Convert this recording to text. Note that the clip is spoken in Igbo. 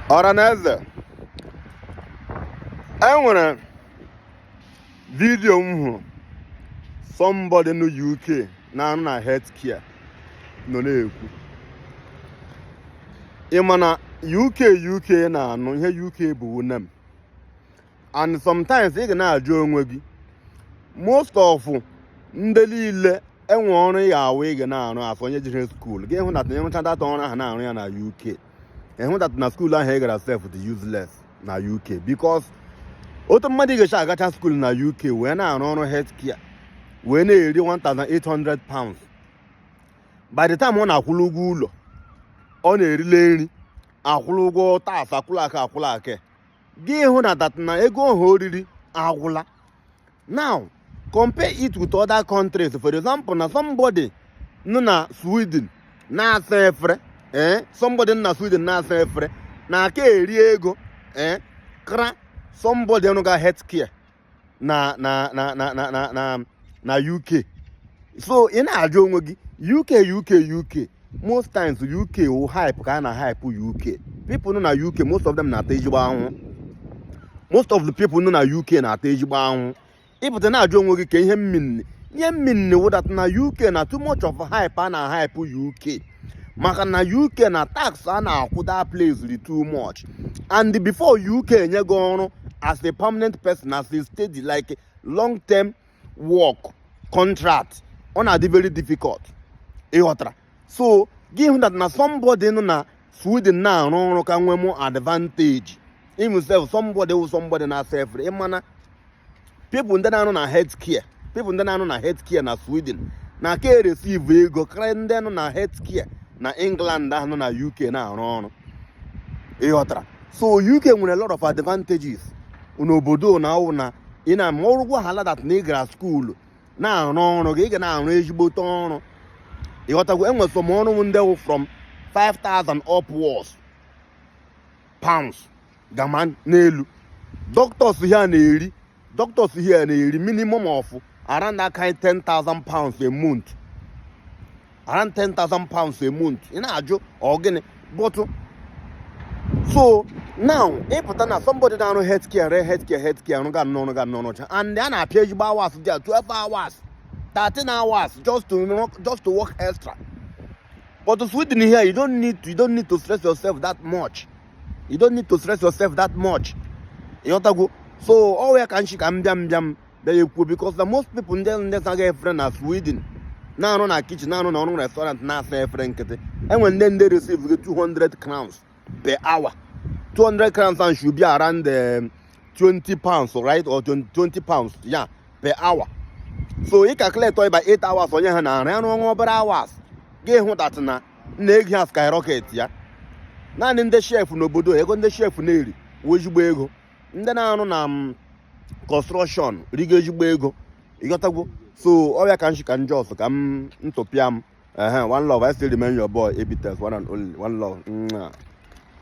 Oraneze, enwere video m hụrụ somebody in the UK na-arụ na healthcare nọ na-ekwu ịma na UK na-anụ ihe UK bụ nne m, and sometimes ị ga na-ajụ onwe gị most of ndị niile enwe ọrụ ya awụ ị ga na-arụ afọ onye jiri school gị hụ na enwecha data ọrụ ahụ na-arụ ya na UK, ịhụ that na school ahụ ị gara self dị useless na UK because otu mmadụ ga-echa agacha school na UK wee na-arụ ọrụ healthcare wee na-eri 1,800 pounds. By the time ọ na-akwụrụ ụgwọ ụlọ, ọ na-erile nri, akwụrụ ụgwọ tax, akwụrụ aka gị hụ na that na ego ọha oriri agwụla. Now compare it with other countries. For example, na somebody nọ na Sweden na-asa efere, somebody na Sweden na-asa efere na aka eri ego kra somebody nọ ga healthcare na UK. So ị na-ajụ onwe gị UK most times UK will hype ka na hype UK. People nọ na UK, most of them na-ata ezigbo ahụhụ. Most of the people nọ na UK na-ata ezigbo ahụhụ. Ịpụta na-ajụ onwe gị ka ihe mmiri wụdat na UK na too much of hype a na hype UK. Maka na UK na tax a na-akwụ that place really too much. And before UK enye gị ọrụ as a permanent person, as a steady like long term work contract, ọ na-adị very difficult ịghọtara. So gị hụ that na somebody nọ na Sweden na-arụ ọrụ ka nwee more advantage. Himself somebody na-asa efere. Ịmana people ndị na-anọ na healthcare na Sweden na ka receive ego karịa ndị nọ na healthcare na England ahụ nọ na UK na-arụ ọrụ ịghọtara. So UK nwere a lot of advantages n'obodo na awụ na ị na-ama ọrụ ụgwọ hala that na ị gara school na-arụ ọrụ gị ga na-arụ ezigbote ọrụ ịghọtagwo. Enwere some ọrụ ndị wụ from 5,000 upwards pounds gama n'elu. Doctors here na-eri minimum of around that kind 10,000 pounds a month. Around 10,000 pounds a month. Ị na-ajụ ọgịnị but so now ịpụta na somebody na-arụ healthcare arụ ga n'ọrụ and a na-apịa ezigbo hours dị 12 hours 13 hours just to work extra. But to Sweden here, you don't need to stress yourself that much. You go. So all we can because the most people in the friend na Sweden now on a kitchen, now on a restaurant, now say friend. And when then they receive 200 crowns per hour. 200 crowns and should be around 20 pounds, right? Or 20 pounds, yeah, per hour. So you calculate by 8 hours on your hand and over hours. Get what that na neg has skyrocket, yeah. Now in the chef no bodo, I got the chef nearly, which you go. Then I on construction, rigage bego. You got to go. So all I can just come into PM. One love, I still remain your boy, Ebitas, one and only one love.